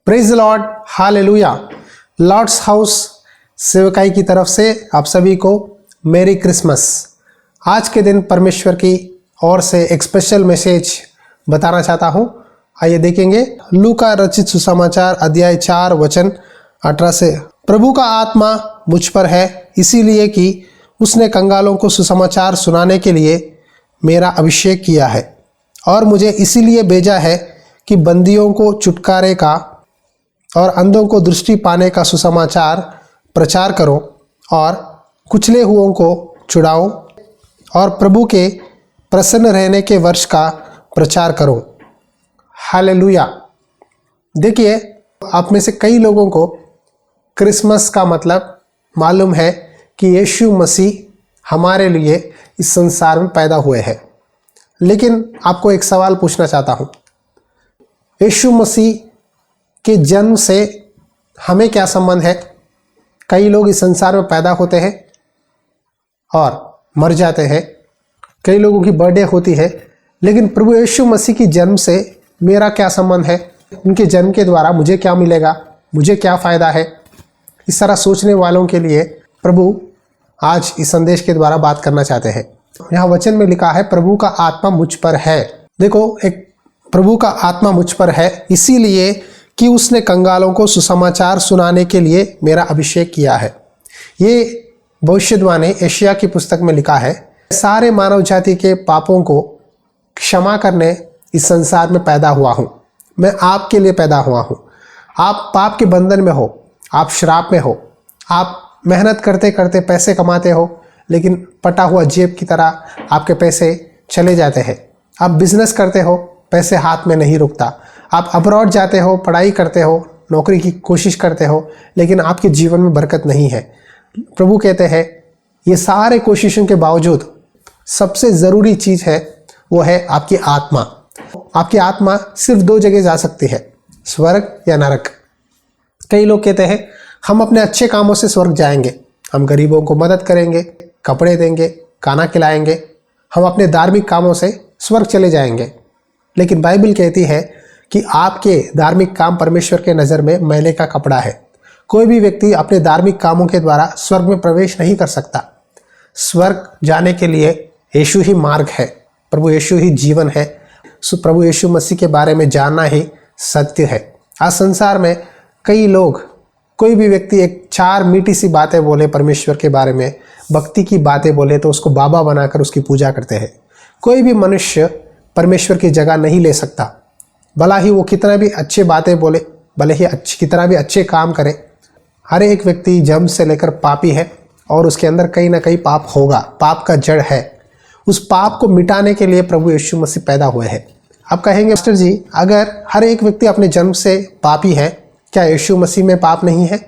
Praise lord, hallelujah. Lord's house सेवकाई की तरफ से आप सभी को मेरी क्रिसमस। आज के दिन परमेश्वर की ओर से एक स्पेशल मैसेज बताना चाहता हूँ। आइए देखेंगे लूका रचित सुसमाचार अध्याय 4 वचन 18 से। प्रभु का आत्मा मुझ पर है, इसीलिए कि उसने कंगालों को सुसमाचार सुनाने के लिए मेरा अभिषेक किया है, और मुझे इसीलिए भेजा है कि बंदियों को छुटकारे का और अंधों को दृष्टि पाने का सुसमाचार प्रचार करो, और कुचले हुओं को छुड़ाओ, और प्रभु के प्रसन्न रहने के वर्ष का प्रचार करो। हालेलुया। देखिए, आप में से कई लोगों को क्रिसमस का मतलब मालूम है कि यीशु मसीह हमारे लिए इस संसार में पैदा हुए हैं। लेकिन आपको एक सवाल पूछना चाहता हूँ, यीशु मसीह के जन्म से हमें क्या संबंध है? कई लोग इस संसार में पैदा होते हैं और मर जाते हैं, कई लोगों की बर्थडे होती है, लेकिन प्रभु यीशु मसीह की जन्म से मेरा क्या संबंध है? उनके जन्म के द्वारा मुझे क्या मिलेगा, मुझे क्या फ़ायदा है? इस तरह सोचने वालों के लिए प्रभु आज इस संदेश के द्वारा बात करना चाहते हैं। यहाँ वचन में लिखा है, प्रभु का आत्मा मुझ पर है। देखो, एक प्रभु का आत्मा मुझ पर है इसीलिए कि उसने कंगालों को सुसमाचार सुनाने के लिए मेरा अभिषेक किया है। ये भविष्यवाणी एशिया की पुस्तक में लिखा है, सारे मानव जाति के पापों को क्षमा करने इस संसार में पैदा हुआ हूँ। मैं आपके लिए पैदा हुआ हूँ। आप पाप के बंधन में हो, आप श्राप में हो, आप मेहनत करते करते पैसे कमाते हो, लेकिन पटा हुआ जेब की तरह आपके पैसे चले जाते हैं। आप बिजनेस करते हो, पैसे हाथ में नहीं रुकता। आप अब्रॉड जाते हो, पढ़ाई करते हो, नौकरी की कोशिश करते हो, लेकिन आपके जीवन में बरकत नहीं है। प्रभु कहते हैं, ये सारे कोशिशों के बावजूद सबसे ज़रूरी चीज़ है वो है आपकी आत्मा। आपकी आत्मा सिर्फ 2 जगह जा सकती है, स्वर्ग या नरक। कई लोग कहते हैं, हम अपने अच्छे कामों से स्वर्ग जाएंगे, हम गरीबों को मदद करेंगे, कपड़े देंगे, खाना खिलाएंगे, हम अपने धार्मिक कामों से स्वर्ग चले जाएंगे। लेकिन बाइबल कहती है कि आपके धार्मिक काम परमेश्वर के नज़र में मैले का कपड़ा है। कोई भी व्यक्ति अपने धार्मिक कामों के द्वारा स्वर्ग में प्रवेश नहीं कर सकता। स्वर्ग जाने के लिए यीशु ही मार्ग है, प्रभु यीशु ही जीवन है। प्रभु यीशु मसीह के बारे में जानना ही सत्य है। आज संसार में कई लोग, कोई भी व्यक्ति एक 4 मीठी सी बातें बोले परमेश्वर के बारे में, भक्ति की बातें बोले तो उसको बाबा बनाकर उसकी पूजा करते हैं। कोई भी मनुष्य परमेश्वर की जगह नहीं ले सकता, भला ही वो कितना भी अच्छे बातें बोले, भले ही कितना भी अच्छे काम करे। हर एक व्यक्ति जन्म से लेकर पापी है और उसके अंदर कहीं ना कहीं पाप होगा, पाप का जड़ है। उस पाप को मिटाने के लिए प्रभु यीशु मसीह पैदा हुए हैं। आप कहेंगे मास्टर जी, अगर हर एक व्यक्ति अपने जन्म से पापी है, क्या यीशु मसीह में पाप नहीं है?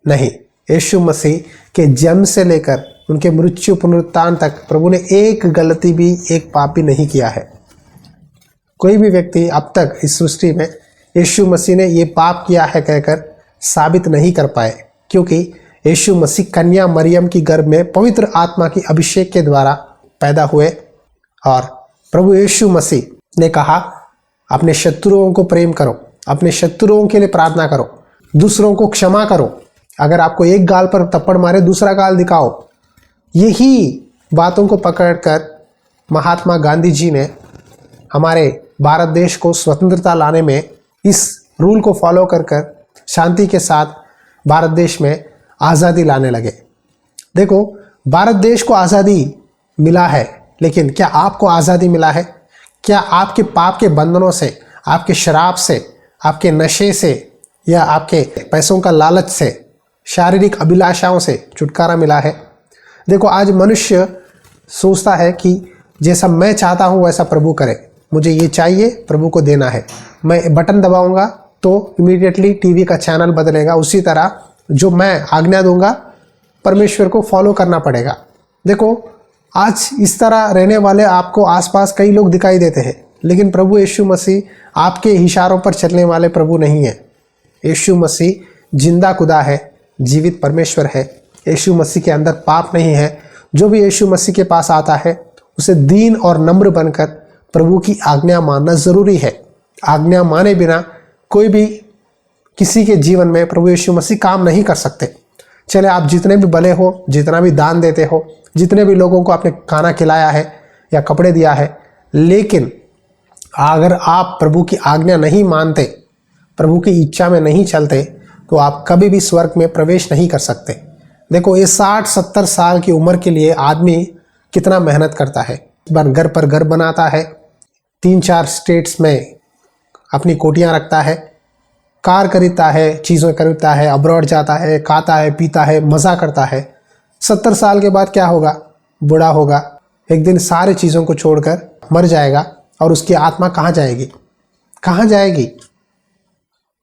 नहीं, यीशु मसीह के जन्म से लेकर उनके मृत्यु पुनरुत्थान तक प्रभु ने एक गलती भी, एक पाप भी नहीं किया है। कोई भी व्यक्ति अब तक इस सृष्टि में यीशु मसीह ने ये पाप किया है कहकर साबित नहीं कर पाए, क्योंकि यीशु मसीह कन्या मरियम की गर्भ में पवित्र आत्मा की अभिषेक के द्वारा पैदा हुए। और प्रभु यीशु मसीह ने कहा, अपने शत्रुओं को प्रेम करो, अपने शत्रुओं के लिए प्रार्थना करो, दूसरों को क्षमा करो। अगर आपको एक गाल पर थप्पड़ मारे दूसरा गाल दिखाओ। यही बातों को पकड़कर महात्मा गांधी जी ने हमारे भारत देश को स्वतंत्रता लाने में इस रूल को फॉलो कर शांति के साथ भारत देश में आज़ादी लाने लगे। देखो, भारत देश को आज़ादी मिला है, लेकिन क्या आपको आज़ादी मिला है? क्या आपके पाप के बंधनों से, आपके शराब से, आपके नशे से या आपके पैसों का लालच से, शारीरिक अभिलाषाओं से छुटकारा मिला है? देखो, आज मनुष्य सोचता है कि जैसा मैं चाहता हूँ वैसा प्रभु करे, मुझे ये चाहिए, प्रभु को देना है, मैं बटन दबाऊंगा तो इमीडिएटली टीवी का चैनल बदलेगा। उसी तरह जो मैं आज्ञा दूंगा परमेश्वर को फॉलो करना पड़ेगा। देखो, आज इस तरह रहने वाले आपको आसपास कई लोग दिखाई देते हैं, लेकिन प्रभु यीशु मसीह आपके इशारों पर चलने वाले प्रभु नहीं है। यीशु मसीह जिंदा खुदा है, जीवित परमेश्वर है। यीशु मसीह के अंदर पाप नहीं है। जो भी यीशु मसीह के पास आता है उसे दीन और नम्र बनकर प्रभु की आज्ञा मानना ज़रूरी है। आज्ञा माने बिना कोई भी किसी के जीवन में प्रभु यीशु मसीह काम नहीं कर सकते। चले आप जितने भी भले हो, जितना भी दान देते हो, जितने भी लोगों को आपने खाना खिलाया है या कपड़े दिया है, लेकिन अगर आप प्रभु की आज्ञा नहीं मानते, प्रभु की इच्छा में नहीं चलते, तो आप कभी भी स्वर्ग में प्रवेश नहीं कर सकते। देखो, ये 60-70 साल की उम्र के लिए आदमी कितना मेहनत करता है, घर पर घर बनाता है, 3-4 स्टेट्स में अपनी कोटियाँ रखता है, कार खरीदता है, चीज़ें खरीदता है, अब्रॉड जाता है, खाता है, पीता है, मज़ा करता है। 70 साल के बाद क्या होगा? बूढ़ा होगा, एक दिन सारी चीज़ों को छोड़कर मर जाएगा, और उसकी आत्मा कहाँ जाएगी? कहाँ जाएगी?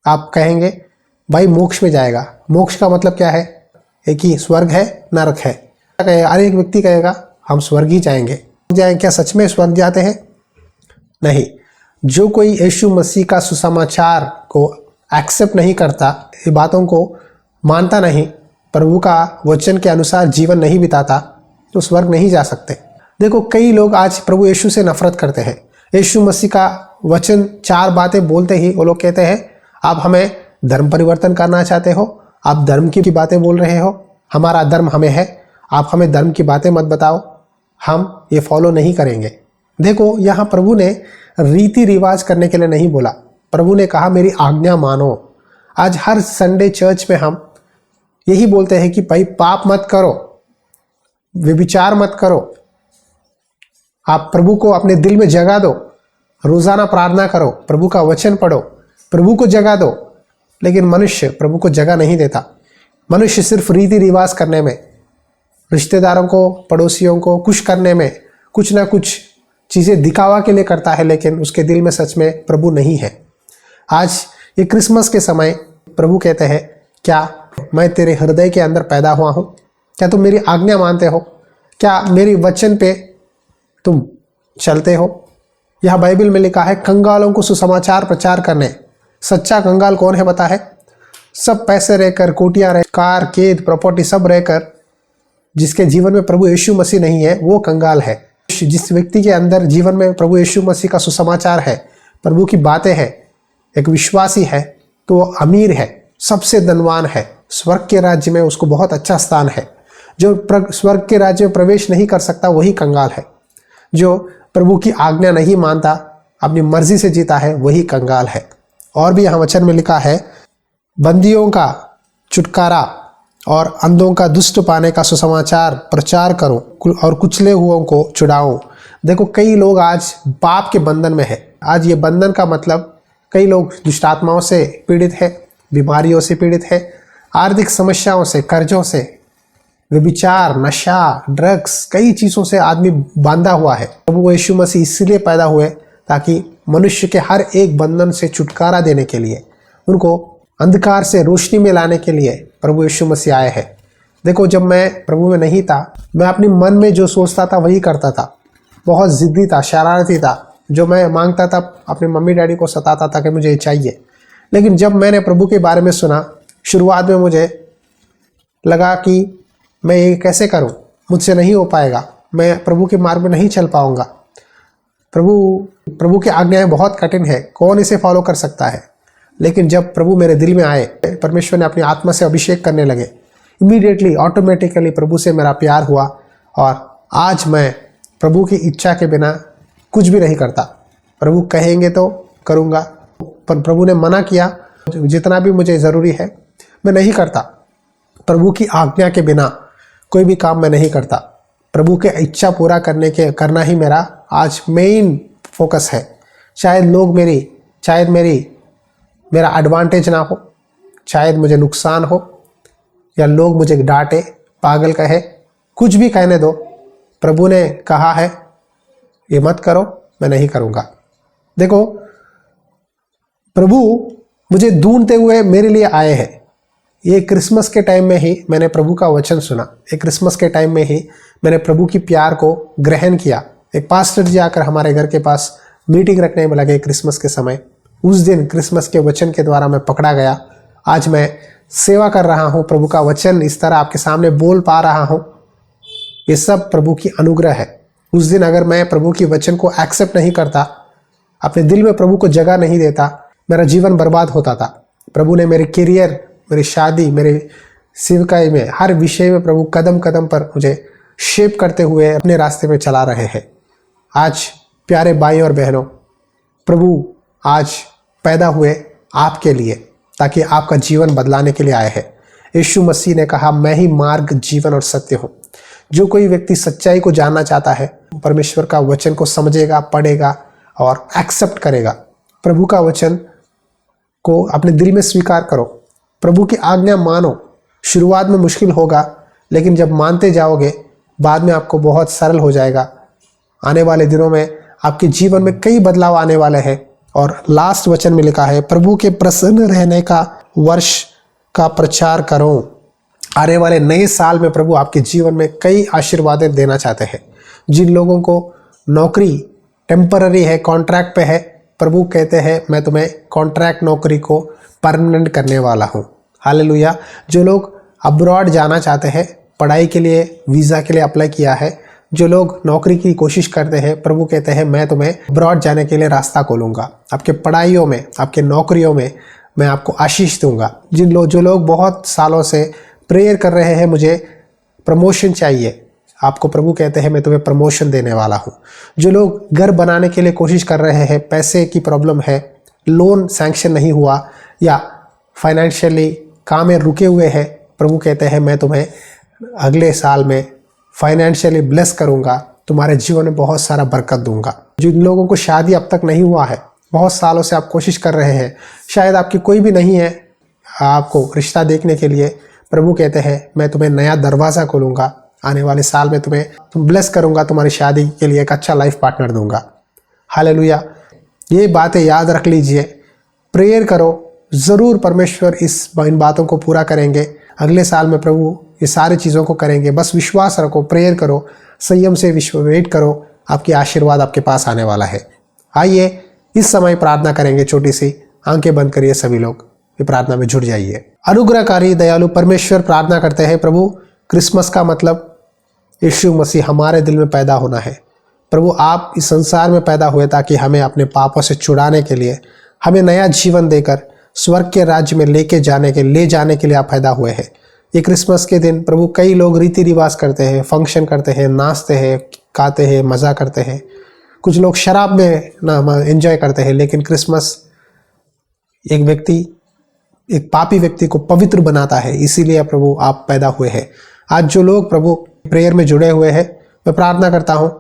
आप कहेंगे भाई मोक्ष में जाएगा। मोक्ष का मतलब क्या है? एक ही स्वर्ग है, नरक है। हर एक व्यक्ति कहेगा हम स्वर्ग ही जाएंगे। क्या सच में स्वर्ग जाते हैं? नहीं। जो कोई यीशु मसीह का सुसमाचार को एक्सेप्ट नहीं करता, ये बातों को मानता नहीं, प्रभु का वचन के अनुसार जीवन नहीं बिताता, तो स्वर्ग नहीं जा सकते। देखो, कई लोग आज प्रभु यीशु से नफरत करते हैं। यीशु मसीह का वचन 4 बातें बोलते ही वो लोग कहते हैं आप हमें धर्म परिवर्तन करना चाहते हो, आप धर्म की बातें बोल रहे हो, हमारा धर्म हमें है, आप हमें धर्म की बातें मत बताओ, हम ये फॉलो नहीं करेंगे। देखो, यहाँ प्रभु ने रीति रिवाज करने के लिए नहीं बोला, प्रभु ने कहा मेरी आज्ञा मानो। आज हर संडे चर्च में हम यही बोलते हैं कि भाई पाप मत करो, व्यभिचार मत करो, आप प्रभु को अपने दिल में जगा दो, रोजाना प्रार्थना करो, प्रभु का वचन पढ़ो, प्रभु को जगा दो। लेकिन मनुष्य प्रभु को जगह नहीं देता। मनुष्य सिर्फ रीति रिवाज करने में, रिश्तेदारों को, पड़ोसियों को खुश करने में, कुछ ना कुछ चीज़ें दिखावा के लिए करता है, लेकिन उसके दिल में सच में प्रभु नहीं है। आज ये क्रिसमस के समय प्रभु कहते हैं क्या मैं तेरे हृदय के अंदर पैदा हुआ हूँ? क्या तुम मेरी आज्ञा मानते हो? क्या मेरी वचन पे तुम चलते हो? यह बाइबल में लिखा है कंगालों को सुसमाचार प्रचार करने। सच्चा कंगाल कौन है पता है? सब पैसे रहकर, कोटियाँ रह, कार, खेत, प्रॉपर्टी सब रहकर, जिसके जीवन में प्रभु यीशु मसीह नहीं है, वो कंगाल है। जिस व्यक्ति के अंदर जीवन में प्रभु यीशु मसीह का सुसमाचार है, प्रभु की बातें हैं, एक विश्वासी है, तो वो अमीर है, सबसे धनवान है, स्वर्ग के राज्य में उसको बहुत अच्छा स्थान है। जो स्वर्ग के राज्य में प्रवेश नहीं कर सकता वही कंगाल है। जो प्रभु की आज्ञा नहीं मानता, अपनी मर्जी से जीता है वही कंगाल है। और भी यहाँ वचन में लिखा है, बंदियों का छुटकारा और अंधों का दुष्ट पाने का सुसमाचार प्रचार करो और कुचले हुओं को छुड़ाओ। देखो, कई लोग आज पाप के बंधन में है। आज ये बंधन का मतलब कई लोग दुष्ट आत्माओं से पीड़ित है, बीमारियों से पीड़ित है, आर्थिक समस्याओं से, कर्जों से, व्यभिचार, नशा, ड्रग्स, कई चीज़ों से आदमी बांधा हुआ है। प्रभु यीशु मसीह इसलिए पैदा हुए ताकि मनुष्य के हर एक बंधन से छुटकारा देने के लिए, उनको अंधकार से रोशनी में लाने के लिए प्रभु यीशु मसीह आए हैं। देखो, जब मैं प्रभु में नहीं था, मैं अपने मन में जो सोचता था वही करता था। बहुत ज़िद्दी था, शरारती था। जो मैं मांगता था अपने मम्मी डैडी को सताता था कि मुझे ये चाहिए। लेकिन जब मैंने प्रभु के बारे में सुना, शुरुआत में मुझे लगा कि मैं ये कैसे करूं, मुझसे नहीं हो पाएगा, मैं प्रभु के मार्ग में नहीं चल पाऊंगा। प्रभु की आज्ञाएं बहुत कठिन है, कौन इसे फॉलो कर सकता है। लेकिन जब प्रभु मेरे दिल में आए, परमेश्वर ने अपनी आत्मा से अभिषेक करने लगे, इमीडिएटली ऑटोमेटिकली प्रभु से मेरा प्यार हुआ और आज मैं प्रभु की इच्छा के बिना कुछ भी नहीं करता। प्रभु कहेंगे तो करूँगा, पर प्रभु ने मना किया, जितना भी मुझे ज़रूरी है मैं नहीं करता। प्रभु की आज्ञा के बिना कोई भी काम मैं नहीं करता। प्रभु के इच्छा पूरा करना ही मेरा आज मेन फोकस है। शायद मेरा एडवांटेज ना हो, शायद मुझे नुकसान हो, या लोग मुझे डांटे, पागल कहे, कुछ भी कहने दो। प्रभु ने कहा है ये मत करो, मैं नहीं करूँगा। देखो, प्रभु मुझे ढूंढते हुए मेरे लिए आए हैं। ये क्रिसमस के टाइम में ही मैंने प्रभु का वचन सुना। एक क्रिसमस के टाइम में ही मैंने प्रभु की प्यार को ग्रहण किया। एक पास्टर जी आकर हमारे घर के पास मीटिंग रखने में लगे क्रिसमस के समय। उस दिन क्रिसमस के वचन के द्वारा मैं पकड़ा गया। आज मैं सेवा कर रहा हूँ, प्रभु का वचन इस तरह आपके सामने बोल पा रहा हूँ। ये सब प्रभु की अनुग्रह है। उस दिन अगर मैं प्रभु की वचन को एक्सेप्ट नहीं करता, अपने दिल में प्रभु को जगह नहीं देता, मेरा जीवन बर्बाद होता था। प्रभु ने मेरे करियर, मेरी शादी, मेरे सेवकाई में, हर विषय में प्रभु कदम कदम पर मुझे शेप करते हुए अपने रास्ते में चला रहे हैं। आज प्यारे भाई और बहनों, प्रभु आज पैदा हुए आपके लिए, ताकि आपका जीवन बदलाने के लिए आए हैं। यीशु मसीह ने कहा, मैं ही मार्ग, जीवन और सत्य हूँ। जो कोई व्यक्ति सच्चाई को जानना चाहता है, परमेश्वर का वचन को समझेगा, पढ़ेगा और एक्सेप्ट करेगा। प्रभु का वचन को अपने दिल में स्वीकार करो, प्रभु की आज्ञा मानो। शुरुआत में मुश्किल होगा, लेकिन जब मानते जाओगे बाद में आपको बहुत सरल हो जाएगा। आने वाले दिनों में आपके जीवन में कई बदलाव आने वाले हैं। और लास्ट वचन में लिखा है, प्रभु के प्रसन्न रहने का वर्ष का प्रचार करो। आने वाले नए साल में प्रभु आपके जीवन में कई आशीर्वाद देना चाहते हैं। जिन लोगों को नौकरी टेम्पररी है, कॉन्ट्रैक्ट पे है, प्रभु कहते हैं मैं तुम्हें कॉन्ट्रैक्ट नौकरी को परमानेंट करने वाला हूँ। हालेलुया। जो लोग अब्रॉड जाना चाहते हैं, पढ़ाई के लिए वीज़ा के लिए अप्लाई किया है, जो लोग नौकरी की कोशिश करते हैं, प्रभु कहते हैं मैं तुम्हें अब्रॉड जाने के लिए रास्ता खोलूँगा। आपके पढ़ाइयों में, आपके नौकरियों में मैं आपको आशीष दूंगा। जो लोग बहुत सालों से प्रेयर कर रहे हैं, मुझे प्रमोशन चाहिए, आपको प्रभु कहते हैं मैं तुम्हें प्रमोशन देने वाला हूँ। जो लोग घर बनाने के लिए कोशिश कर रहे हैं, पैसे की प्रॉब्लम है, लोन सैंक्शन नहीं हुआ या फाइनेंशियली काम में रुके हुए हैं, प्रभु कहते हैं मैं तुम्हें अगले साल में फाइनेंशियली ब्लेस करूँगा, तुम्हारे जीवन में बहुत सारा बरकत दूंगा। जिन लोगों को शादी अब तक नहीं हुआ है, बहुत सालों से आप कोशिश कर रहे हैं, शायद आपकी कोई भी नहीं है आपको रिश्ता देखने के लिए, प्रभु कहते हैं मैं तुम्हें नया दरवाज़ा खोलूँगा, आने वाले साल में तुम ब्लेस करूँगा, तुम्हारी शादी के लिए एक अच्छा लाइफ पार्टनर दूंगा। हालेलुया। ये बातें याद रख लीजिए, प्रेयर करो, ज़रूर परमेश्वर इन बातों को पूरा करेंगे। अगले साल में प्रभु ये सारी चीज़ों को करेंगे। बस विश्वास रखो, प्रेयर करो, संयम से वेट करो, आपकी आशीर्वाद आपके पास आने वाला है। आइए इस समय प्रार्थना करेंगे, छोटी सी आंखें बंद करिए, सभी लोग ये प्रार्थना में जुड़ जाइए। अनुग्रहकारी दयालु परमेश्वर, प्रार्थना करते हैं प्रभु, क्रिसमस का मतलब यीशु मसीह हमारे दिल में पैदा होना है। प्रभु आप इस संसार में पैदा हुए ताकि हमें अपने पापों से छुड़ाने के लिए, हमें नया जीवन देकर स्वर्ग के राज्य में ले जाने के लिए आप पैदा हुए हैं। ये क्रिसमस के दिन प्रभु कई लोग रीति रिवाज करते हैं, फंक्शन करते हैं, नाचते हैं, गाते हैं, मज़ा करते हैं, कुछ लोग शराब में ना एंजॉय करते हैं, लेकिन क्रिसमस एक व्यक्ति, एक पापी व्यक्ति को पवित्र बनाता है। इसीलिए प्रभु आप पैदा हुए हैं। आज जो लोग प्रभु प्रेयर में जुड़े हुए हैं, मैं प्रार्थना करता हूँ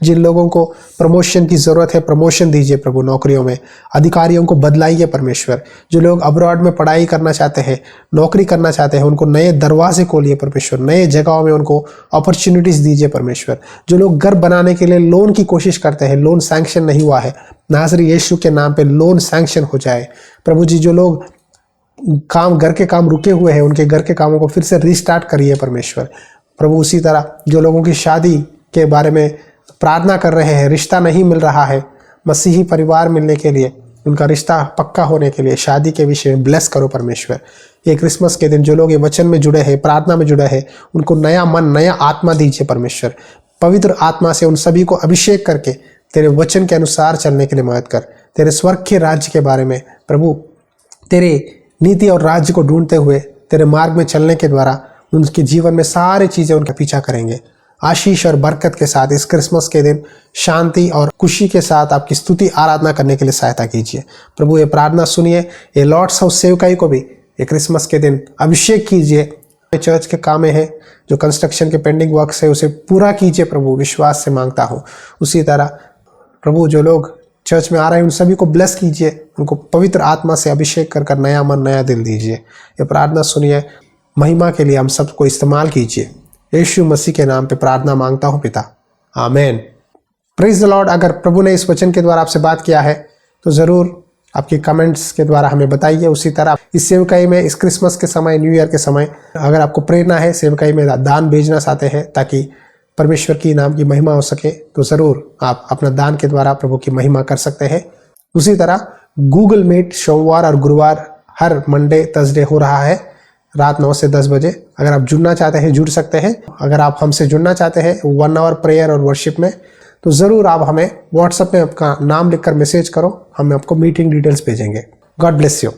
जिन लोगों को प्रमोशन की ज़रूरत है, प्रमोशन दीजिए प्रभु। नौकरियों में अधिकारियों को बदलाइए परमेश्वर। जो लोग अब्रॉड में पढ़ाई करना चाहते हैं, नौकरी करना चाहते हैं, उनको नए दरवाजे खोलिए परमेश्वर। नए जगहों में उनको अपॉर्चुनिटीज़ दीजिए परमेश्वर। जो लोग घर बनाने के लिए लोन की कोशिश करते हैं, लोन सैंक्शन नहीं हुआ है, नाज़री यीशु के नाम पे लोन सैंक्शन हो जाए प्रभु जी। जो लोग घर के काम रुके हुए हैं, उनके घर के कामों को फिर से रिस्टार्ट करिए परमेश्वर प्रभु। उसी तरह जो लोगों की शादी के बारे में प्रार्थना कर रहे हैं, रिश्ता नहीं मिल रहा है, मसीही परिवार मिलने के लिए, उनका रिश्ता पक्का होने के लिए, शादी के विषय में ब्लेस करो परमेश्वर। ये क्रिसमस के दिन जो लोग ये वचन में जुड़े हैं, प्रार्थना में जुड़े हैं, उनको नया मन, नया आत्मा दीजिए परमेश्वर। पवित्र आत्मा से उन सभी को अभिषेक करके तेरे वचन के अनुसार चलने के लिए मदद कर। तेरे स्वर्ग के राज्य के बारे में प्रभु, तेरे नीति और राज्य को ढूंढते हुए तेरे मार्ग में चलने के द्वारा उनके जीवन में सारी चीज़ें उनका पीछा करेंगे। आशीष और बरकत के साथ इस क्रिसमस के दिन शांति और खुशी के साथ आपकी स्तुति आराधना करने के लिए सहायता कीजिए प्रभु। ये प्रार्थना सुनिए। ये लॉर्ड्स हाउस सेवकाई को भी ये क्रिसमस के दिन अभिषेक कीजिए। चर्च के काम है, जो कंस्ट्रक्शन के पेंडिंग वर्क्स है, उसे पूरा कीजिए प्रभु, विश्वास से मांगता हूँ। उसी तरह प्रभु जो लोग चर्च में आ रहे हैं, उन सभी को ब्लेस कीजिए, उनको पवित्र आत्मा से अभिषेक कर कर नया मन, नया दिल दीजिए। ये प्रार्थना सुनिए, महिमा के लिए हम सबको इस्तेमाल कीजिए। यीशु मसीह के नाम पे प्रार्थना मांगता हूँ पिता, आमेन। Praise the Lord. अगर प्रभु ने इस वचन के द्वारा आपसे बात किया है तो ज़रूर आपके कमेंट्स के द्वारा हमें बताइए। उसी तरह इस सेवकाई में, इस क्रिसमस के समय, न्यू ईयर के समय, अगर आपको प्रेरणा है सेवकाई में दान भेजना चाहते हैं ताकि परमेश्वर की नाम की महिमा हो सके, तो ज़रूर आप अपना दान के द्वारा प्रभु की महिमा कर सकते हैं। उसी तरह गूगल मीट सोमवार और गुरुवार हर मंडे थर्सडे हो रहा है रात 9 से 10 बजे। अगर आप जुड़ना चाहते हैं जुड़ सकते हैं। अगर आप हमसे जुड़ना चाहते हैं 1 आवर प्रेयर और वर्शिप में, तो ज़रूर आप हमें व्हाट्सएप में आपका नाम लिखकर मैसेज करो, हम आपको मीटिंग डिटेल्स भेजेंगे। God bless you.